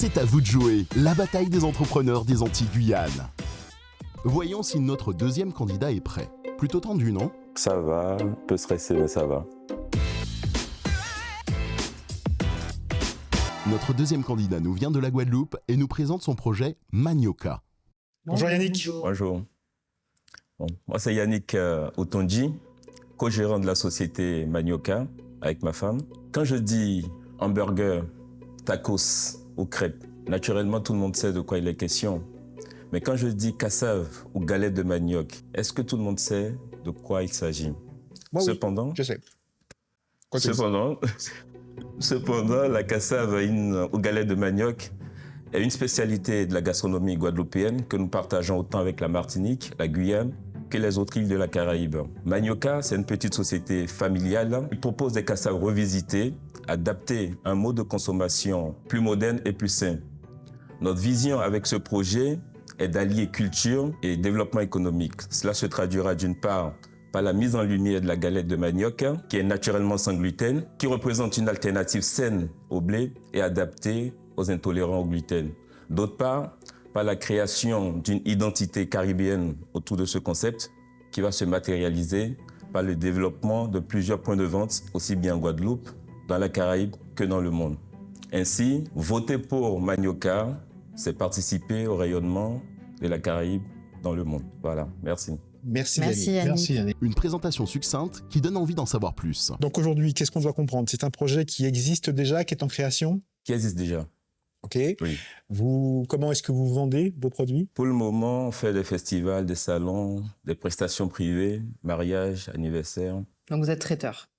C'est à vous de jouer, la bataille des entrepreneurs des Antilles-Guyane. Voyons si notre deuxième candidat est prêt. Plutôt tendu, non ? Ça va, un peu stressé, mais ça va. Notre deuxième candidat nous vient de la Guadeloupe et nous présente son projet Manioka. Bonjour Yannick. Bonjour. Bon, moi, c'est Yannick Otonji, co-gérant de la société Manioka avec ma femme. Quand je dis hamburger, tacos ou crêpes, naturellement, tout le monde sait de quoi il est question. Mais quand je dis cassave ou galette de manioc, est-ce que tout le monde sait de quoi il s'agit ? Cependant, oui, je sais. Cependant, la cassave ou galette de manioc est une spécialité de la gastronomie guadeloupéenne que nous partageons autant avec la Martinique, la Guyane, que les autres îles de la Caraïbe. Manioka, c'est une petite société familiale qui propose des cassaves revisitées, adaptées à un mode de consommation plus moderne et plus sain. Notre vision avec ce projet est d'allier culture et développement économique. Cela se traduira d'une part par la mise en lumière de la galette de manioc, qui est naturellement sans gluten, qui représente une alternative saine au blé et adaptée aux intolérants au gluten. D'autre part, par la création d'une identité caribéenne autour de ce concept, qui va se matérialiser par le développement de plusieurs points de vente, aussi bien en Guadeloupe, dans la Caraïbe que dans le monde. Ainsi, voter pour Manioka, c'est participer au rayonnement de la Caraïbe dans le monde. Voilà, merci. Merci Yannick. Une présentation succincte qui donne envie d'en savoir plus. Donc aujourd'hui, qu'est-ce qu'on doit comprendre ? C'est un projet qui existe déjà, qui est en création ? Qui existe déjà. Ok. Oui. Comment est-ce que vous vendez vos produits ? Pour le moment, on fait des festivals, des salons, des prestations privées, mariages, anniversaires. Donc vous êtes traiteur.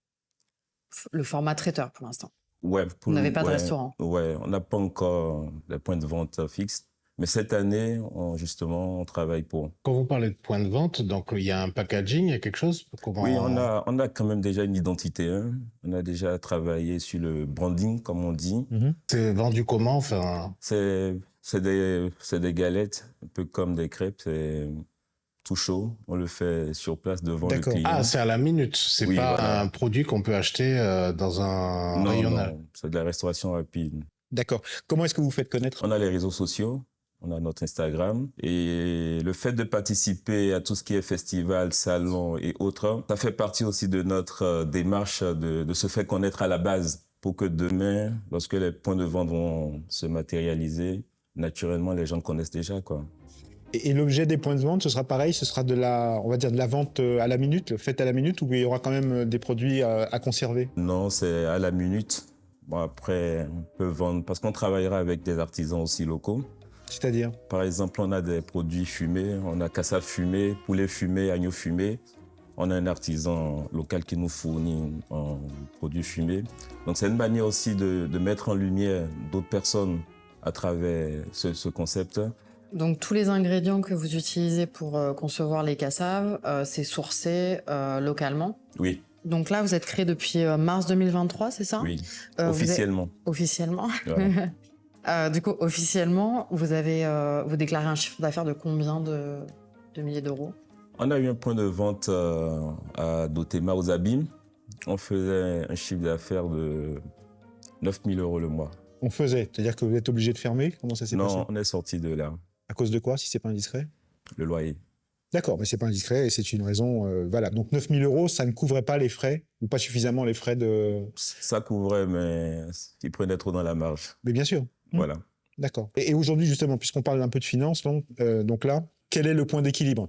Le format traiteur pour l'instant. Ouais. Vous n'avez pas de restaurant. Ouais, on n'a pas encore des points de vente fixes. Mais cette année, on travaille pour. Quand vous parlez de point de vente, donc il y a un packaging, il y a quelque chose ? Oui, on a quand même déjà une identité. Hein. On a déjà travaillé sur le branding, comme on dit. C'est vendu comment ? C'est des galettes, un peu comme des crêpes. C'est tout chaud. On le fait sur place devant le client. Ah, c'est à la minute. C'est pas voilà. Un produit qu'on peut acheter dans un rayonnage. Non, c'est de la restauration rapide. D'accord. Comment est-ce que vous faites connaître ? On a les réseaux sociaux. On a notre Instagram et le fait de participer à tout ce qui est festival, salon et autres, ça fait partie aussi de notre démarche de se faire connaître à la base pour que demain, lorsque les points de vente vont se matérialiser, naturellement, les gens connaissent déjà, quoi. Et l'objet des points de vente, ce sera pareil, ce sera de la vente à la minute, faite à la minute, ou il y aura quand même des produits à conserver ? Non, c'est à la minute. Bon, après, on peut vendre, parce qu'on travaillera avec des artisans aussi locaux. C'est-à-dire ? Par exemple, on a des produits fumés, on a cassave fumé, poulet fumé, agneau fumé. On a un artisan local qui nous fournit un produit fumé. Donc c'est une manière aussi de mettre en lumière d'autres personnes à travers ce concept. Donc tous les ingrédients que vous utilisez pour concevoir les cassaves, c'est sourcé localement ? Oui. Donc là, vous êtes créé depuis mars 2023, c'est ça ? Oui, officiellement. Officiellement. Voilà. Du coup, officiellement, vous déclarez un chiffre d'affaires de combien de milliers d'euros ? On a eu un point de vente à Dotema aux Abîmes. On faisait un chiffre d'affaires de 9 000 € le mois. On faisait, c'est-à-dire que vous êtes obligé de fermer ? Comment ça s'est passé ? Non, on est sorti de là. À cause de quoi, si c'est pas indiscret ? Le loyer. D'accord, mais c'est pas indiscret et c'est une raison valable. Donc 9 000 €, ça ne couvrait pas les frais, ou pas suffisamment les frais de... Ça couvrait, mais il prenait trop dans la marge. Mais bien sûr. Voilà. D'accord. Et aujourd'hui, justement, puisqu'on parle un peu de finance, donc là, quel est le point d'équilibre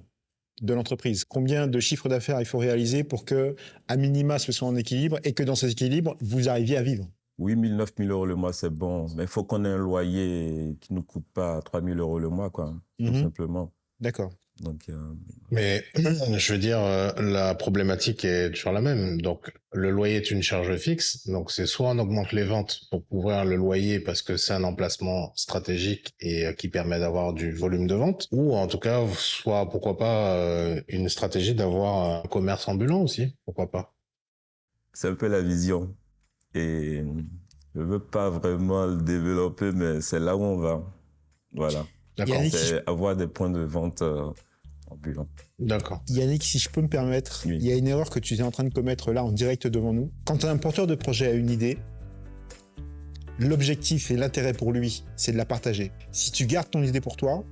de l'entreprise ? Combien de chiffres d'affaires il faut réaliser pour que, à minima, ce soit en équilibre et que dans cet équilibre, vous arriviez à vivre ? 8 000, 9 000 € le mois, c'est bon. Mais il faut qu'on ait un loyer qui ne nous coûte pas 3 000 € le mois, quoi. Tout simplement. D'accord. Donc, Mais je veux dire, la problématique est toujours la même. Donc, le loyer est une charge fixe. Donc, c'est soit on augmente les ventes pour couvrir le loyer parce que c'est un emplacement stratégique et qui permet d'avoir du volume de vente, ou en tout cas, soit pourquoi pas une stratégie d'avoir un commerce ambulant aussi. Pourquoi pas ? c'est un peu la vision. Et je ne veux pas vraiment le développer, mais c'est là où on va. Voilà. D'accord. Yannick, C'est avoir des points de vente ambulants. D'accord. Yannick, si je peux me permettre, Oui. il y a une erreur que tu es en train de commettre là en direct devant nous. Quand un porteur de projet a une idée, l'objectif et l'intérêt pour lui, c'est de la partager. Si tu gardes ton idée pour toi,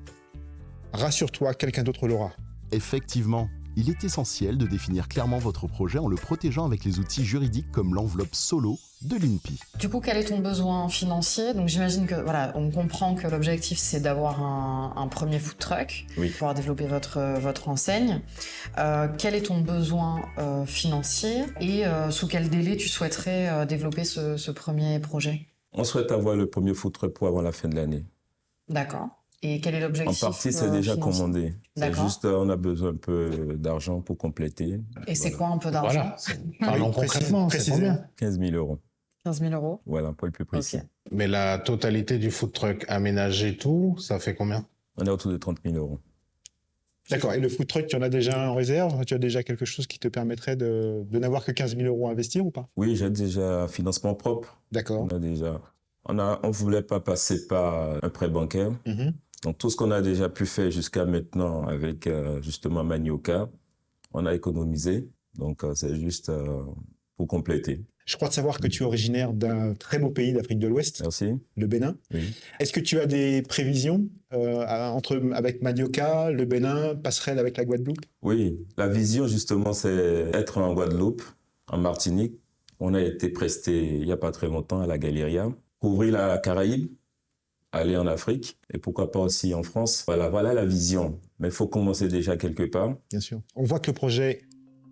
rassure-toi, quelqu'un d'autre l'aura. Effectivement, il est essentiel de définir clairement votre projet en le protégeant avec les outils juridiques comme l'enveloppe solo de l'INPI. Du coup, quel est ton besoin financier? Donc j'imagine que voilà, on comprend que l'objectif c'est d'avoir un premier food truck Oui. pour pouvoir développer votre enseigne. Quel est ton besoin financier et sous quel délai tu souhaiterais développer ce premier projet? On souhaite avoir le premier food truck pour avant la fin de l'année. D'accord. Et quel est En l'objectif partie, c'est déjà financier? commandé. C'est D'accord. juste, on a besoin un peu d'argent pour compléter. Et c'est Voilà. quoi un peu d'argent? Voilà. Parlons concrètement, c'est précisément. combien? 15 000 euros. 15 000 euros. Voilà, pour le plus précis. Ok. Mais la totalité du food truck aménagé tout, ça fait combien? On est autour de 30 000 euros. D'accord. Et le food truck, tu en as déjà en réserve? Tu as déjà quelque chose qui te permettrait de n'avoir que 15 000 euros à investir ou pas? Oui, j'ai déjà un financement propre. D'accord. On voulait pas passer par un prêt bancaire. Mhm. Donc, tout ce qu'on a déjà pu faire jusqu'à maintenant avec justement Manioca, on a économisé. Donc, c'est juste pour compléter. Je crois de savoir que tu es originaire d'un très beau pays d'Afrique de l'Ouest, Merci. le Bénin. Oui. Est-ce que tu as des prévisions avec Manioca, le Bénin, passerelle avec la Guadeloupe? Oui, la vision justement, c'est être en Guadeloupe, en Martinique. On a été presté il n'y a pas très longtemps à la Galeria, couvrir la Caraïbe, aller en Afrique et pourquoi pas aussi en France. Voilà la vision. Mais il faut commencer déjà quelque part. Bien sûr. On voit que le projet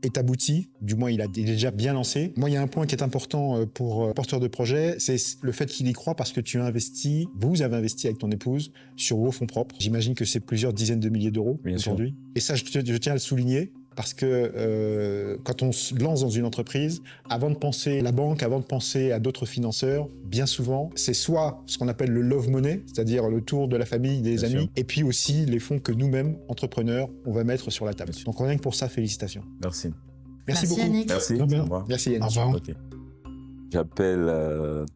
est abouti, du moins il est déjà bien lancé. Moi, il y a un point qui est important pour porteur de projet, c'est le fait qu'il y croit parce que vous avez investi avec ton épouse sur vos fonds propres. J'imagine que c'est plusieurs dizaines de milliers d'euros Bien sûr. aujourd'hui. Et ça, je tiens à le souligner parce que quand on se lance dans une entreprise, avant de penser à la banque, avant de penser à d'autres financeurs, bien souvent, c'est soit ce qu'on appelle le love money, c'est-à-dire le tour de la famille, des Bien amis, sûr. et puis aussi les fonds que nous-mêmes, entrepreneurs, on va mettre sur la table. Bien sûr. Donc rien que pour ça, félicitations. Merci. Merci beaucoup. Yannick. Merci. Très bien. Au revoir. Merci Yannick. Au revoir. Ok. J'appelle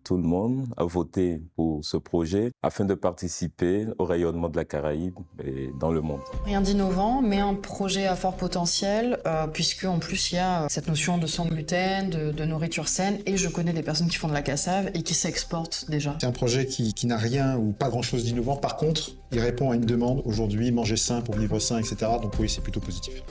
tout le monde à voter pour ce projet afin de participer au rayonnement de la Caraïbe et dans le monde. Rien d'innovant, mais un projet à fort potentiel, puisque en plus il y a cette notion de sans gluten, de nourriture saine, et je connais des personnes qui font de la cassave et qui s'exportent déjà. C'est un projet qui n'a rien ou pas grand-chose d'innovant. Par contre, il répond à une demande aujourd'hui, manger sain pour vivre sain, etc. Donc oui, c'est plutôt positif.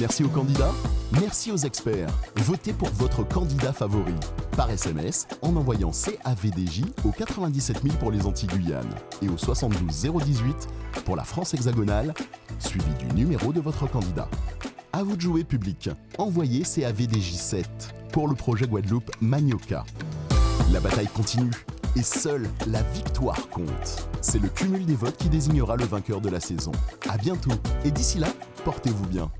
Merci aux candidats, merci aux experts. Votez pour votre candidat favori par SMS en envoyant CAVDJ au 97 000 pour les Antilles-Guyane et au 72 018 pour la France hexagonale, suivi du numéro de votre candidat. À vous de jouer, public. Envoyez CAVDJ 7 pour le projet Guadeloupe Manioca. La bataille continue et seule la victoire compte. C'est le cumul des votes qui désignera le vainqueur de la saison. À bientôt et d'ici là, portez-vous bien.